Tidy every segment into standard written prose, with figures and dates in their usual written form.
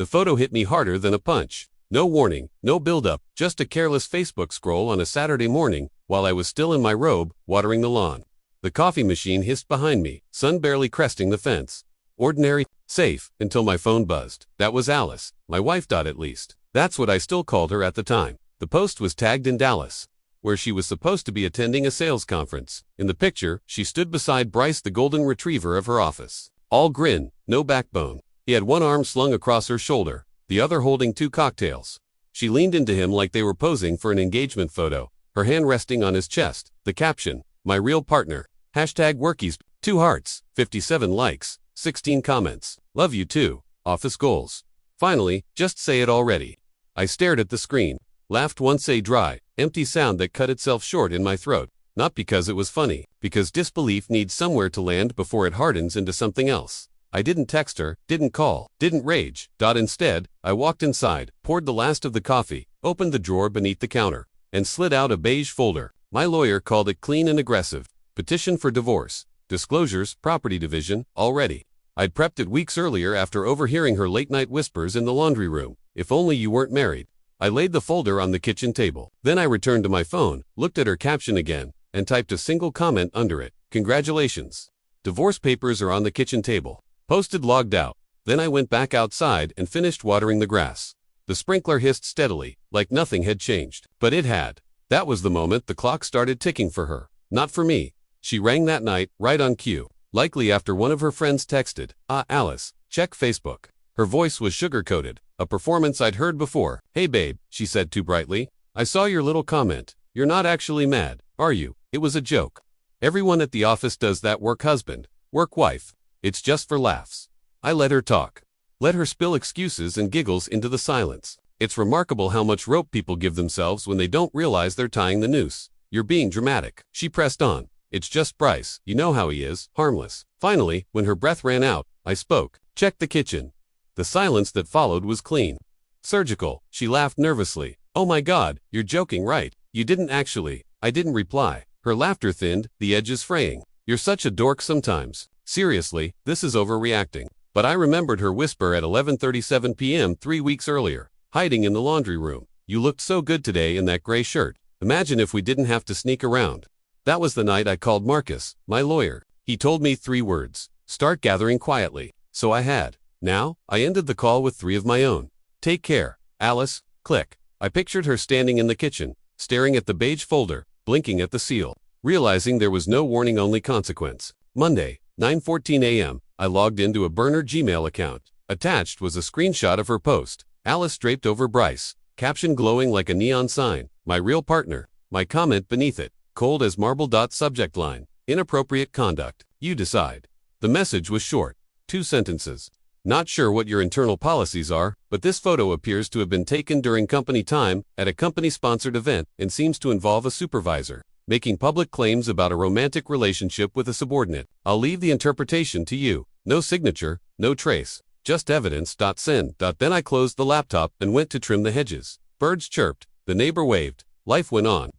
The photo hit me harder than a punch. No warning, no build-up, just a careless Facebook scroll on a Saturday morning while I was still in my robe, watering the lawn. The coffee machine hissed behind me, sun barely cresting the fence. Ordinary, safe, until my phone buzzed. That was Alice, my wife. At least. That's what I still called her at the time. The post was tagged in Dallas, where she was supposed to be attending a sales conference. In the picture, she stood beside Bryce, the golden retriever of her office. All grin, no backbone. He had one arm slung across her shoulder, the other holding 2 cocktails. She leaned into him like they were posing for an engagement photo, her hand resting on his chest. The caption, "My real partner. #workies, 2 hearts, 57 likes, 16 comments. Love you too. Office goals." Finally, just say it already. I stared at the screen, laughed once, a dry, empty sound that cut itself short in my throat. Not because it was funny, because disbelief needs somewhere to land before it hardens into something else. I didn't text her, didn't call, didn't rage. Instead, I walked inside, poured the last of the coffee, opened the drawer beneath the counter, and slid out a beige folder. My lawyer called it clean and aggressive. Petition for divorce. Disclosures, property division, all ready. I'd prepped it weeks earlier after overhearing her late-night whispers in the laundry room. If only you weren't married. I laid the folder on the kitchen table. Then I returned to my phone, looked at her caption again, and typed a single comment under it. Congratulations. Divorce papers are on the kitchen table. Posted, logged out. Then I went back outside and finished watering the grass. The sprinkler hissed steadily, like nothing had changed. But it had. That was the moment the clock started ticking for her. Not for me. She rang that night, right on cue. Likely after one of her friends texted, Alice, check Facebook." Her voice was sugar-coated, a performance I'd heard before. "Hey babe," she said too brightly. "I saw your little comment. You're not actually mad, are you? It was a joke. Everyone at the office does that, work husband, work wife. It's just for laughs." I let her talk. Let her spill excuses and giggles into the silence. It's remarkable how much rope people give themselves when they don't realize they're tying the noose. "You're being dramatic," she pressed on. "It's just Bryce, you know how he is, harmless." Finally, when her breath ran out, I spoke. "Check the kitchen." The silence that followed was clean. "Surgical," she laughed nervously. "Oh my God, you're joking, right? You didn't actually." I didn't reply. Her laughter thinned, the edges fraying. "You're such a dork sometimes. Seriously, this is overreacting." But I remembered her whisper at 11:37 p.m. 3 weeks earlier, hiding in the laundry room. "You looked so good today in that gray shirt. Imagine if we didn't have to sneak around." That was the night I called Marcus, my lawyer. He told me 3 words. Start gathering quietly. So I had. Now, I ended the call with 3 of my own. "Take care, Alice." Click. I pictured her standing in the kitchen, staring at the beige folder, blinking at the seal, realizing there was no warning, only consequence. Monday, 9:14 a.m., I logged into a burner Gmail account. Attached was a screenshot of her post. Alice draped over Bryce, caption glowing like a neon sign. "My real partner." My comment beneath it, cold as marble. Subject line, "Inappropriate conduct. You decide." The message was short. 2 sentences. "Not sure what your internal policies are, but this photo appears to have been taken during company time, at a company-sponsored event, and seems to involve a supervisor making public claims about a romantic relationship with a subordinate. I'll leave the interpretation to you." No signature, no trace, just evidence. Send. Then I closed the laptop and went to trim the hedges. Birds chirped, the neighbor waved, life went on.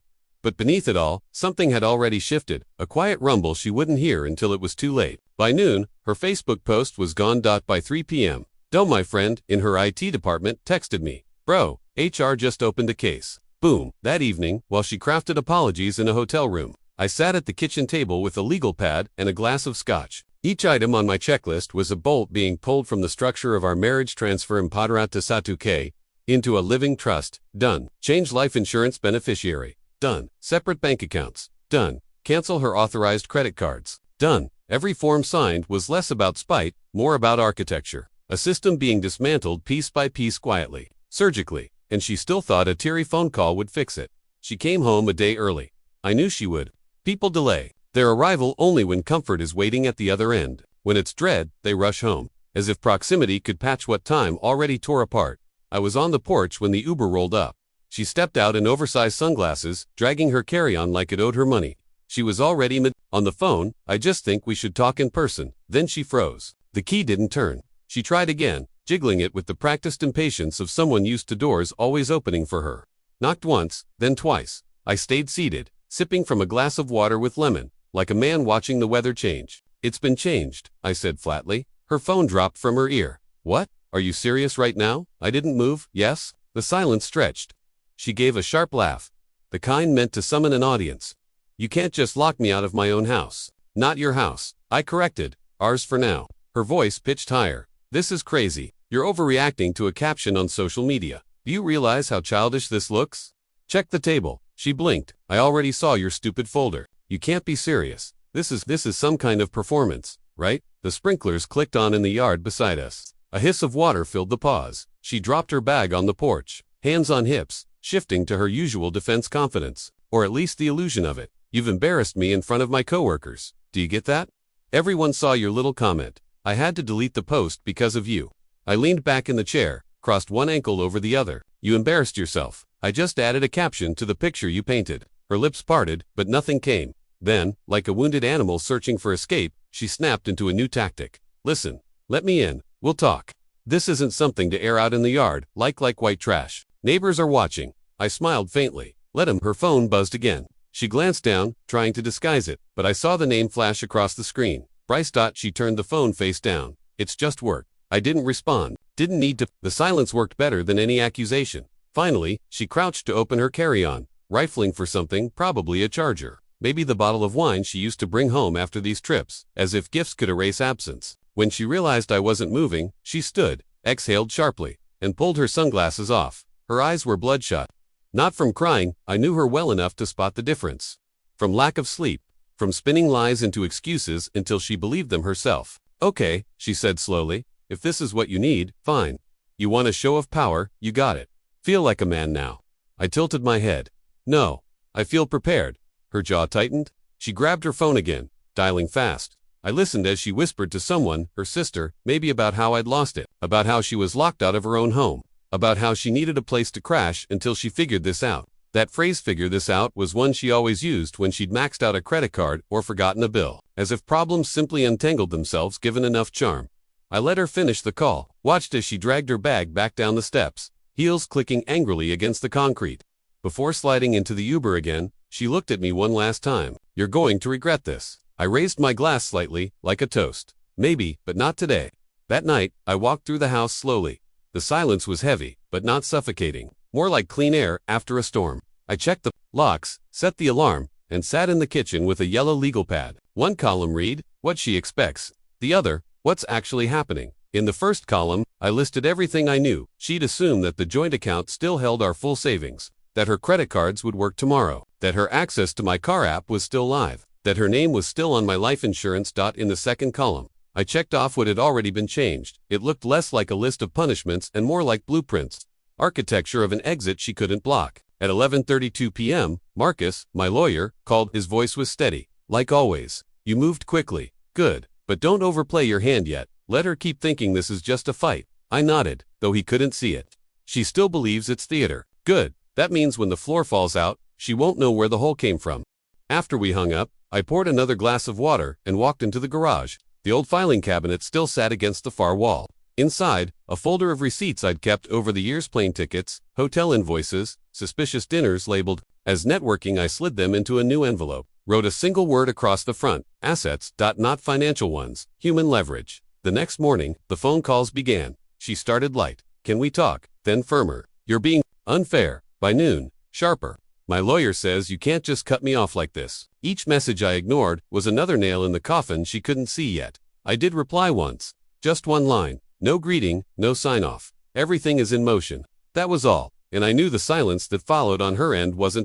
But beneath it all, something had already shifted, a quiet rumble she wouldn't hear until it was too late. By noon, her Facebook post was gone. By 3 p.m., Doe, my friend in her IT department, texted me, "Bro, HR just opened a case." Boom. That evening, while she crafted apologies in a hotel room, I sat at the kitchen table with a legal pad and a glass of scotch. Each item on my checklist was a bolt being pulled from the structure of our marriage transfer Impadrata Satu K into a living trust. Done. Change life insurance beneficiary. Done. Separate bank accounts. Done. Cancel her authorized credit cards. Done. Every form signed was less about spite, more about architecture. A system being dismantled piece by piece, quietly, surgically, and she still thought a teary phone call would fix it. She came home a day early. I knew she would. People delay their arrival only when comfort is waiting at the other end. When it's dread, they rush home, as if proximity could patch what time already tore apart. I was on the porch when the Uber rolled up. She stepped out in oversized sunglasses, dragging her carry-on like it owed her money. She was already on the phone. "I just think we should talk in person." Then she froze. The key didn't turn. She tried again, jiggling it with the practiced impatience of someone used to doors always opening for her. Knocked once, then twice. I stayed seated, sipping from a glass of water with lemon, like a man watching the weather change. "It's been changed," I said flatly. Her phone dropped from her ear. "What?" Are you serious right now? I didn't move, yes? The silence stretched. She gave a sharp laugh, the kind meant to summon an audience. You can't just lock me out of my own house. Not your house, I corrected. Ours for now. Her voice pitched higher. This is crazy. You're overreacting to a caption on social media. Do you realize how childish this looks? Check the table. She blinked. I already saw your stupid folder. You can't be serious. This is some kind of performance, right? The sprinklers clicked on in the yard beside us. A hiss of water filled the pause. She dropped her bag on the porch, hands on hips, shifting to her usual defense confidence, or at least the illusion of it. You've embarrassed me in front of my coworkers. Do you get that? Everyone saw your little comment. I had to delete the post because of you. I leaned back in the chair, crossed one ankle over the other. You embarrassed yourself. I just added a caption to the picture you painted. Her lips parted, but nothing came. Then, like a wounded animal searching for escape, she snapped into a new tactic. Listen, let me in. We'll talk. This isn't something to air out in the yard, like white trash. Neighbors are watching. I smiled faintly. Let him. Her phone buzzed again. She glanced down, trying to disguise it, but I saw the name flash across the screen. Bryce. She turned the phone face down. It's just work. I didn't respond. Didn't need to. The silence worked better than any accusation. Finally, she crouched to open her carry-on, rifling for something, probably a charger. Maybe the bottle of wine she used to bring home after these trips, as if gifts could erase absence. When she realized I wasn't moving, she stood, exhaled sharply, and pulled her sunglasses off. Her eyes were bloodshot. Not from crying, I knew her well enough to spot the difference. From lack of sleep. From spinning lies into excuses until she believed them herself. Okay, she said slowly. If this is what you need, fine. You want a show of power, you got it. Feel like a man now. I tilted my head. No. I feel prepared. Her jaw tightened. She grabbed her phone again, dialing fast. I listened as she whispered to someone, her sister, maybe about how I'd lost it, about how she was locked out of her own home, about how she needed a place to crash until she figured this out. That phrase "figure this out" was one she always used when she'd maxed out a credit card or forgotten a bill, as if problems simply untangled themselves given enough charm. I let her finish the call, watched as she dragged her bag back down the steps, heels clicking angrily against the concrete. Before sliding into the Uber again, she looked at me one last time. You're going to regret this. I raised my glass slightly, like a toast. Maybe, but not today. That night, I walked through the house slowly. The silence was heavy, but not suffocating. More like clean air after a storm. I checked the locks, set the alarm, and sat in the kitchen with a yellow legal pad. One column read, what she expects. The other, what's actually happening. In the first column, I listed everything I knew. She'd assumed that the joint account still held our full savings, that her credit cards would work tomorrow, that her access to my car app was still live, that her name was still on my life insurance. In the second column, I checked off what had already been changed. It looked less like a list of punishments and more like blueprints. Architecture of an exit she couldn't block. At 11:32 p.m., Marcus, my lawyer, called. His voice was steady. Like always. You moved quickly. Good. But don't overplay your hand yet. Let her keep thinking this is just a fight. I nodded, though he couldn't see it. She still believes it's theater. Good. That means when the floor falls out, she won't know where the hole came from. After we hung up, I poured another glass of water and walked into the garage. The old filing cabinet still sat against the far wall. Inside, a folder of receipts I'd kept over the years, plane tickets, hotel invoices, suspicious dinners labeled as networking. I slid them into a new envelope, wrote a single word across the front, assets. Not financial ones, human leverage. The next morning, the phone calls began. She started light. Can we talk? Then firmer. You're being unfair. By noon, sharper. My lawyer says you can't just cut me off like this. Each message I ignored was another nail in the coffin she couldn't see yet. I did reply once. Just one line. No greeting, no sign-off. Everything is in motion. That was all, and I knew the silence that followed on her end was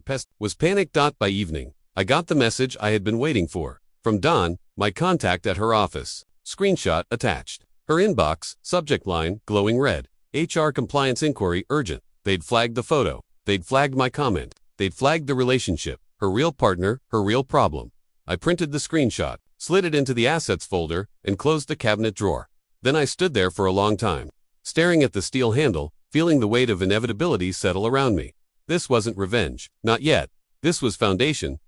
panic. By evening, I got the message I had been waiting for. From Dawn, my contact at her office. Screenshot attached. Her inbox, subject line, glowing red. HR compliance inquiry urgent. They'd flagged the photo. They'd flagged my comment. They'd flagged the relationship. Her real partner, her real problem. I printed the screenshot, slid it into the assets folder, and closed the cabinet drawer. Then I stood there for a long time, staring at the steel handle, feeling the weight of inevitability settle around me. This wasn't revenge. Not yet. This was foundation.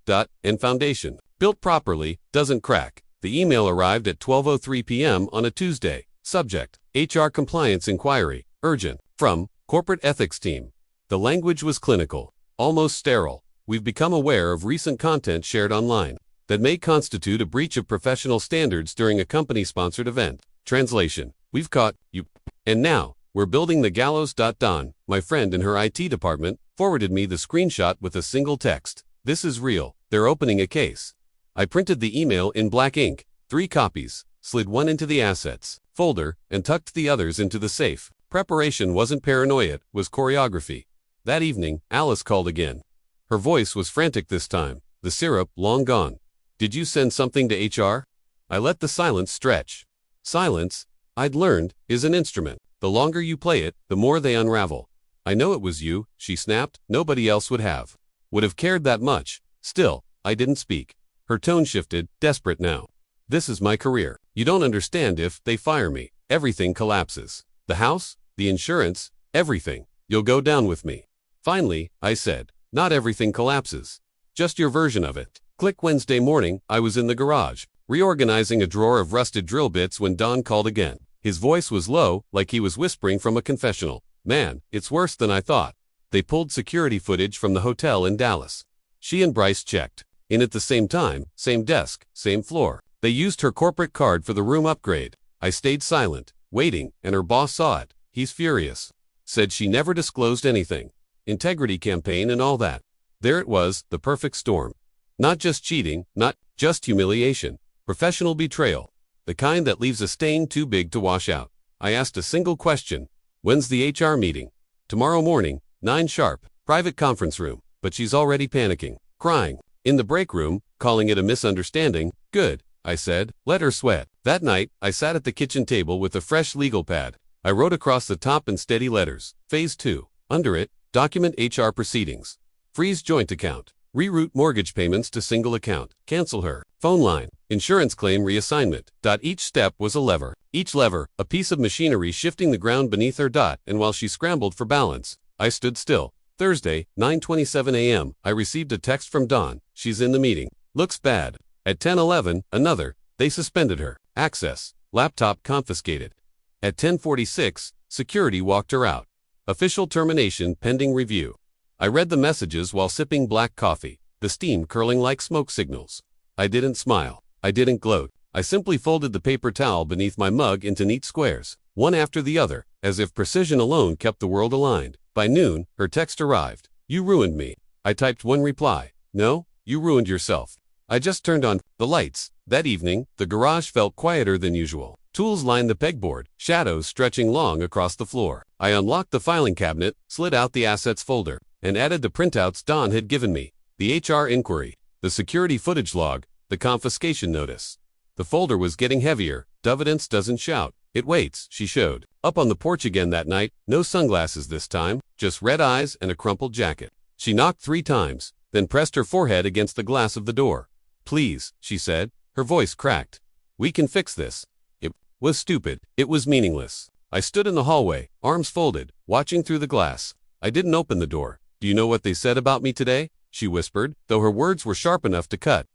And foundation, built properly, doesn't crack. The email arrived at 12:03 p.m. on a Tuesday. Subject, HR compliance inquiry, urgent, from corporate ethics team. The language was clinical, almost sterile. We've become aware of recent content shared online that may constitute a breach of professional standards during a company-sponsored event. Translation, we've caught you. And now, we're building the gallows. Don, my friend in her IT department, forwarded me the screenshot with a single text. This is real. They're opening a case. I printed the email in black ink, 3 copies, slid one into the assets folder, and tucked the others into the safe. Preparation wasn't paranoia, it was choreography. That evening, Alice called again. Her voice was frantic this time, the syrup long gone. Did you send something to HR? I let the silence stretch. Silence, I'd learned, is an instrument. The longer you play it, the more they unravel. I know it was you, she snapped. Nobody else would have cared that much. Still, I didn't speak. Her tone shifted, desperate now. This is my career. You don't understand. If they fire me, everything collapses. The house, the insurance, everything. You'll go down with me. Finally, I said, not everything collapses. Just your version of it. Click. Wednesday morning, I was in the garage, reorganizing a drawer of rusted drill bits when Don called again. His voice was low, like he was whispering from a confessional. Man, it's worse than I thought. They pulled security footage from the hotel in Dallas. She and Bryce checked in at the same time, same desk, same floor. They used her corporate card for the room upgrade. I stayed silent, waiting, and her boss saw it. He's furious. Said she never disclosed anything. Integrity campaign and all that. There it was, the perfect storm. Not just cheating, not just humiliation. Professional betrayal. The kind that leaves a stain too big to wash out. I asked a single question. When's the HR meeting? Tomorrow morning, 9 sharp, private conference room. But she's already panicking, crying. In the break room, calling it a misunderstanding. Good, I said, let her sweat. That night, I sat at the kitchen table with a fresh legal pad. I wrote across the top in steady letters, Phase 2. Under it, document HR proceedings. Freeze joint account. Reroute mortgage payments to single account. Cancel her phone line. Insurance claim reassignment. Each step was a lever. Each lever, a piece of machinery shifting the ground beneath her. And while she scrambled for balance, I stood still. Thursday, 9:27 a.m., I received a text from Dawn. She's in the meeting. Looks bad. At 10:11, another. They suspended her. Access. Laptop confiscated. At 10:46, security walked her out. Official termination pending review. I read the messages while sipping black coffee, the steam curling like smoke signals. I didn't smile. I didn't gloat. I simply folded the paper towel beneath my mug into neat squares, one after the other, as if precision alone kept the world aligned. By noon, her text arrived. You ruined me. I typed one reply. No, you ruined yourself. I just turned on the lights. That evening, the garage felt quieter than usual. Tools lined the pegboard, shadows stretching long across the floor. I unlocked the filing cabinet, slid out the assets folder, and added the printouts Don had given me. The HR inquiry, the security footage log, the confiscation notice. The folder was getting heavier. Evidence doesn't shout. It waits, she showed. Up on the porch again that night, no sunglasses this time, just red eyes and a crumpled jacket. She knocked 3 times, then pressed her forehead against the glass of the door. Please, she said, her voice cracked. We can fix this. It was stupid. It was meaningless. I stood in the hallway, arms folded, watching through the glass. I didn't open the door. Do you know what they said about me today? She whispered, though her words were sharp enough to cut.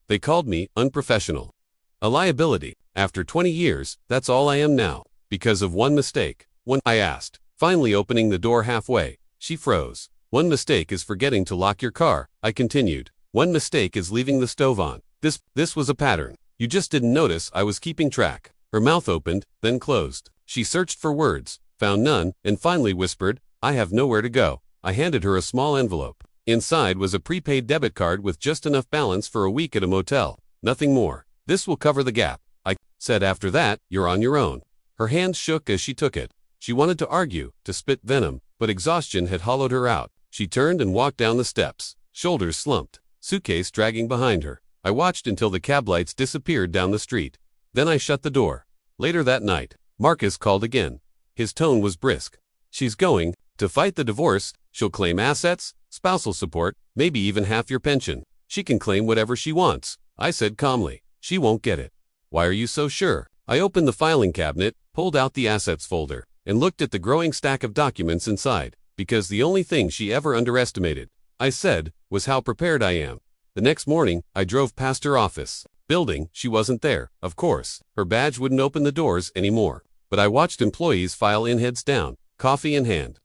They called me unprofessional. A liability. After 20 years, that's all I am now. Because of one mistake. One, I asked, finally opening the door halfway. She froze. One mistake is forgetting to lock your car, I continued. One mistake is leaving the stove on. This was a pattern. You just didn't notice I was keeping track. Her mouth opened, then closed. She searched for words, found none, and finally whispered, I have nowhere to go. I handed her a small envelope. Inside was a prepaid debit card with just enough balance for a week at a motel. Nothing more. This will cover the gap. I said after that, you're on your own. Her hands shook as she took it. She wanted to argue, to spit venom, but exhaustion had hollowed her out. She turned and walked down the steps, shoulders slumped, suitcase dragging behind her. I watched until the cab lights disappeared down the street. Then I shut the door. Later that night, Marcus called again. His tone was brisk. She's going to fight the divorce. She'll claim assets, spousal support, maybe even half your pension. She can claim whatever she wants. I said calmly. She won't get it. Why are you so sure? I opened the filing cabinet, pulled out the assets folder, and looked at the growing stack of documents inside, because the only thing she ever underestimated, I said, was how prepared I am. The next morning, I drove past her office building. She wasn't there, of course. Her badge wouldn't open the doors anymore. But I watched employees file in heads down, coffee in hand.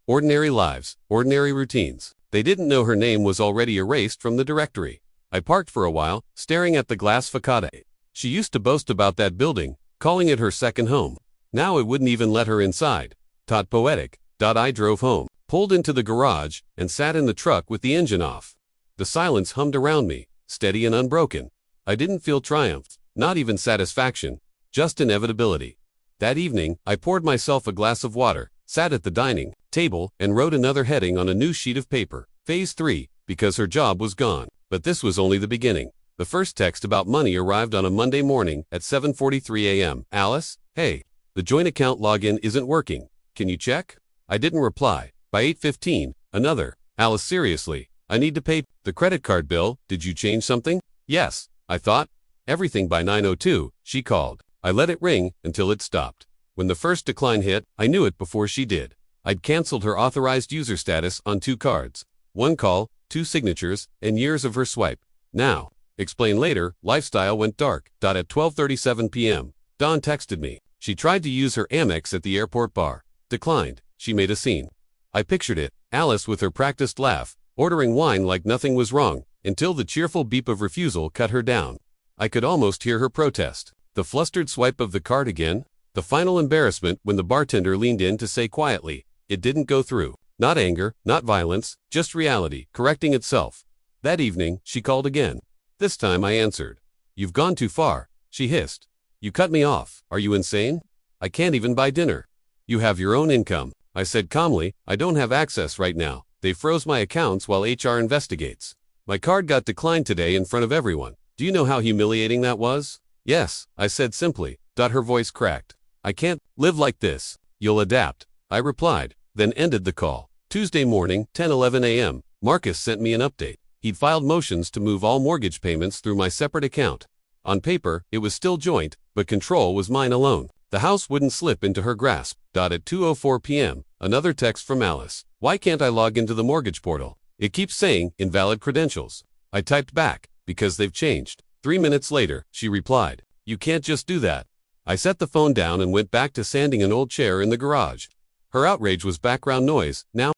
Ordinary lives, ordinary routines. They didn't know her name was already erased from the directory. I parked for a while, staring at the glass facade. She used to boast about that building, calling it her second home. Now it wouldn't even let her inside. Tot poetic. I drove home, pulled into the garage, and sat in the truck with the engine off. The silence hummed around me, steady and unbroken. I didn't feel triumph, not even satisfaction, just inevitability. That evening, I poured myself a glass of water, sat at the dining table, and wrote another heading on a new sheet of paper. Phase 3, because her job was gone. But this was only the beginning. The first text about money arrived on a Monday morning at 7:43 a.m. Alice, hey, the joint account login isn't working. Can you check? I didn't reply. By 8:15, another. Alice, seriously, I need to pay the credit card bill. Did you change something? Yes, I thought. Everything. By 9:02, she called. I let it ring until it stopped. When the first decline hit, I knew it before she did. I'd canceled her authorized user status on 2 cards. 1 call, 2 signatures, and years of her swipe. Now, explain later, lifestyle went dark. At 12:37 p.m., Dawn texted me. She tried to use her Amex at the airport bar. Declined. She made a scene. I pictured it, Alice with her practiced laugh, ordering wine like nothing was wrong, until the cheerful beep of refusal cut her down. I could almost hear her protest. The flustered swipe of the card again. The final embarrassment when the bartender leaned in to say quietly, it didn't go through. Not anger, not violence, just reality, correcting itself. That evening, she called again. This time I answered. You've gone too far, she hissed. You cut me off. Are you insane? I can't even buy dinner. You have your own income. I said calmly, I don't have access right now. They froze my accounts while HR investigates. My card got declined today in front of everyone. Do you know how humiliating that was? Yes, I said simply. Her voice cracked. I can't live like this. You'll adapt, I replied, then ended the call. Tuesday morning, 10:11 a.m., Marcus sent me an update. He'd filed motions to move all mortgage payments through my separate account. On paper, it was still joint, but control was mine alone. The house wouldn't slip into her grasp. At 2:04 p.m., another text from Alice. Why can't I log into the mortgage portal? It keeps saying invalid credentials. I typed back, because they've changed. 3 minutes later, she replied, you can't just do that. I set the phone down and went back to sanding an old chair in the garage. Her outrage was background noise. Now,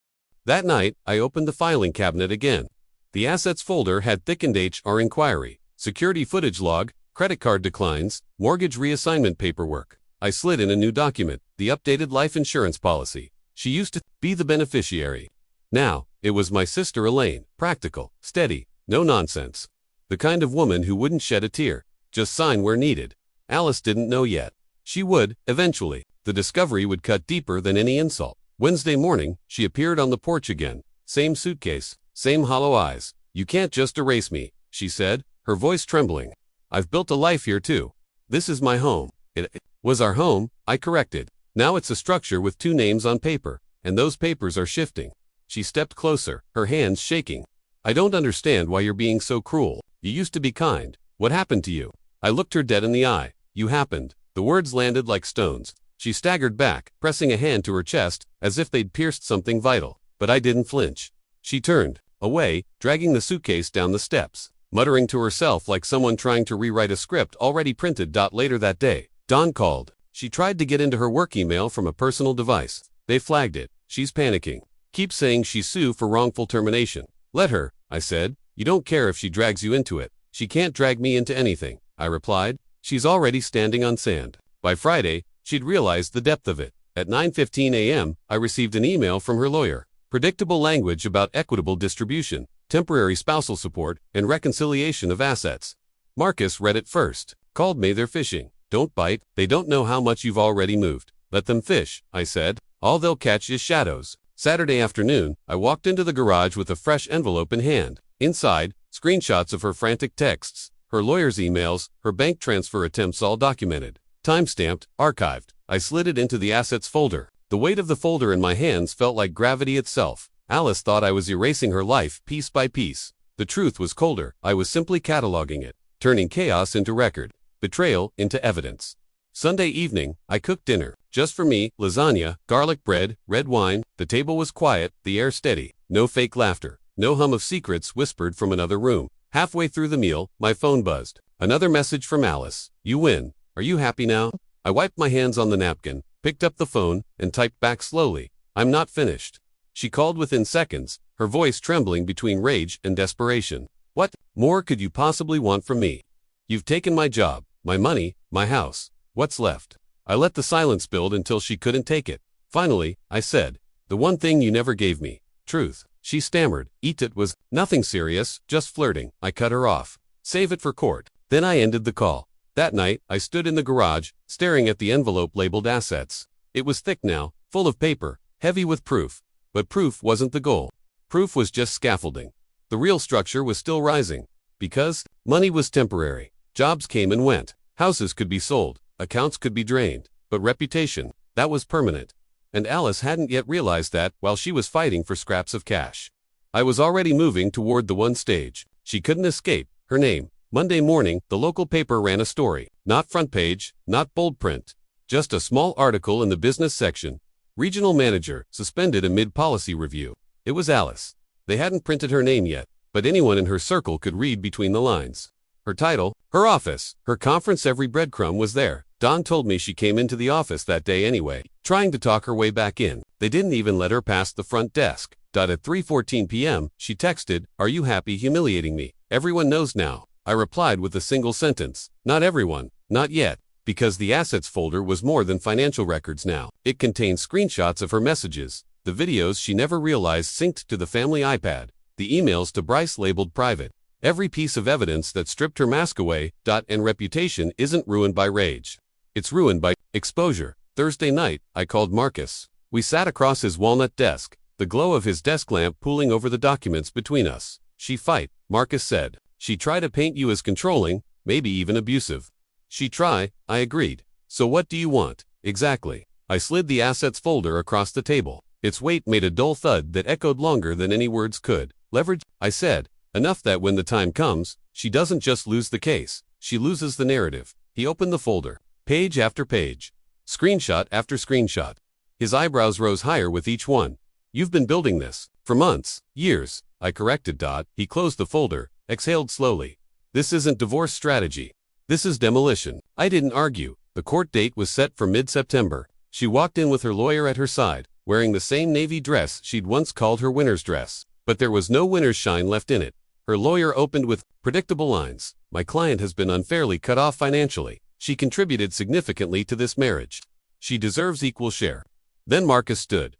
that night, I opened the filing cabinet again. The assets folder had thickened HR inquiry, security footage log, credit card declines, mortgage reassignment paperwork. I slid in a new document, the updated life insurance policy. She used to be the beneficiary. Now, it was my sister Elaine, practical, steady, no nonsense. The kind of woman who wouldn't shed a tear, just sign where needed. Alice didn't know yet. She would, eventually. The discovery would cut deeper than any insult. Wednesday morning, she appeared on the porch again. Same suitcase, same hollow eyes. You can't just erase me, she said, her voice trembling. I've built a life here too. This is my home. It was our home, I corrected. Now it's a structure with 2 names on paper, and those papers are shifting. She stepped closer, her hands shaking. I don't understand why you're being so cruel. You used to be kind. What happened to you? I looked her dead in the eye. You happened. The words landed like stones. She staggered back, pressing a hand to her chest, as if they'd pierced something vital. But I didn't flinch. She turned away, dragging the suitcase down the steps, muttering to herself like someone trying to rewrite a script already printed. Later that day, Dawn called. She tried to get into her work email from a personal device. They flagged it. She's panicking. Keep saying she's sue for wrongful termination. Let her, I said. You don't care if she drags you into it. She can't drag me into anything, I replied. She's already standing on sand. By Friday, she'd realized the depth of it. At 9:15 a.m., I received an email from her lawyer. Predictable language about equitable distribution, temporary spousal support, and reconciliation of assets. Marcus read it first. Called me. They're fishing. Don't bite. They don't know how much you've already moved. Let them fish, I said. All they'll catch is shadows. Saturday afternoon, I walked into the garage with a fresh envelope in hand. Inside, screenshots of her frantic texts, her lawyer's emails, her bank transfer attempts, all documented. Time-stamped, archived. I slid it into the assets folder. The weight of the folder in my hands felt like gravity itself. Alice thought I was erasing her life piece by piece. The truth was colder. I was simply cataloging it, turning chaos into record, betrayal into evidence. Sunday evening, I cooked dinner. Just for me, lasagna, garlic bread, red wine. The table was quiet, the air steady. No fake laughter. No hum of secrets whispered from another room. Halfway through the meal, my phone buzzed. Another message from Alice. You win. Are you happy now? I wiped my hands on the napkin, picked up the phone, and typed back slowly. I'm not finished. She called within seconds, her voice trembling between rage and desperation. What more could you possibly want from me? You've taken my job, my money, my house. What's left? I let the silence build until she couldn't take it. Finally, I said, "The one thing you never gave me. Truth." She stammered. It was nothing serious, just flirting. I cut her off. Save it for court. Then I ended the call. That night, I stood in the garage, staring at the envelope labeled assets. It was thick now, full of paper, heavy with proof. But proof wasn't the goal. Proof was just scaffolding. The real structure was still rising. Because money was temporary. Jobs came and went. Houses could be sold. Accounts could be drained. But reputation, that was permanent. And Alice hadn't yet realized that while she was fighting for scraps of cash. I was already moving toward the one stage she couldn't escape, her name. Monday morning, the local paper ran a story. Not front page, not bold print. Just a small article in the business section. Regional manager, suspended amid policy review. It was Alice. They hadn't printed her name yet, but anyone in her circle could read between the lines. Her title, her office, her conference, every breadcrumb was there. Dawn told me she came into the office that day anyway, trying to talk her way back in. They didn't even let her past the front desk. At 3:14 p.m., she texted, "Are you happy humiliating me? Everyone knows now." I replied with a single sentence, "Not everyone, not yet," because the assets folder was more than financial records now. It contained screenshots of her messages, the videos she never realized synced to the family iPad, the emails to Bryce labeled private. Every piece of evidence that stripped her mask away. And reputation isn't ruined by rage. It's ruined by exposure. Thursday night, I called Marcus. We sat across his walnut desk, the glow of his desk lamp pooling over the documents between us. "She fight," Marcus said. "She try to paint you as controlling, maybe even abusive." "She try," I agreed. "So what do you want, exactly?" I slid the assets folder across the table. Its weight made a dull thud that echoed longer than any words could. "Leverage," I said. "Enough that when the time comes, she doesn't just lose the case, she loses the narrative." He opened the folder. Page after page. Screenshot after screenshot. His eyebrows rose higher with each one. "You've been building this for months, years," I corrected. He closed the folder, exhaled slowly. "This isn't divorce strategy. This is demolition." I didn't argue. The court date was set for mid-September. She walked in with her lawyer at her side, wearing the same navy dress she'd once called her winner's dress. But there was no winner's shine left in it. Her lawyer opened with predictable lines. "My client has been unfairly cut off financially. She contributed significantly to this marriage. She deserves equal share." Then Marcus stood.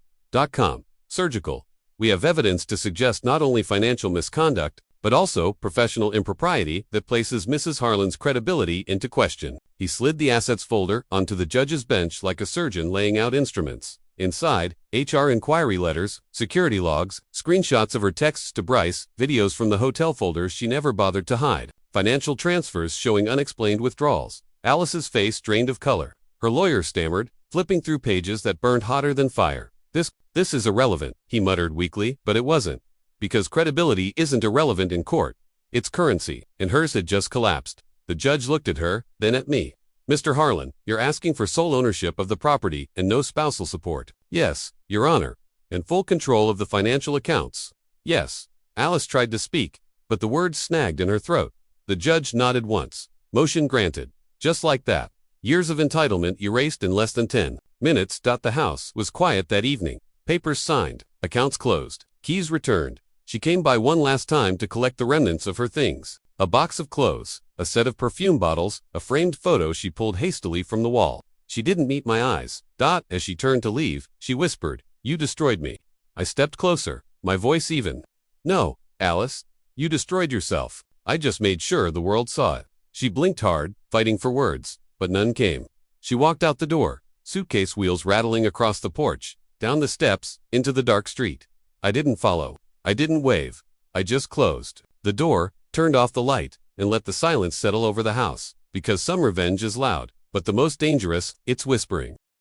Surgical. "We have evidence to suggest not only financial misconduct, but also professional impropriety that places Mrs. Harlan's credibility into question." He slid the assets folder onto the judge's bench like a surgeon laying out instruments. Inside, HR inquiry letters, security logs, screenshots of her texts to Bryce, videos from the hotel folders she never bothered to hide, financial transfers showing unexplained withdrawals. Alice's face drained of color. Her lawyer stammered, flipping through pages that burned hotter than fire. This is irrelevant," he muttered weakly, but it wasn't. Because credibility isn't irrelevant in court. It's currency, and hers had just collapsed. The judge looked at her, then at me. "Mr. Harlan, you're asking for sole ownership of the property and no spousal support." "Yes, Your Honor." "And full control of the financial accounts." "Yes." Alice tried to speak, but the words snagged in her throat. The judge nodded once. "Motion granted." Just like that. Years of entitlement erased in less than 10 minutes. The house was quiet that evening. Papers signed, accounts closed, keys returned. She came by one last time to collect the remnants of her things. A box of clothes, a set of perfume bottles, a framed photo she pulled hastily from the wall. She didn't meet my eyes. As she turned to leave, she whispered, "You destroyed me." I stepped closer, my voice even. "No, Alice, you destroyed yourself. I just made sure the world saw it." She blinked hard, fighting for words, but none came. She walked out the door, suitcase wheels rattling across the porch, down the steps, into the dark street. I didn't follow. I didn't wave. I just closed the door, turned off the light, and let the silence settle over the house. Because some revenge is loud, but the most dangerous, it's whispering.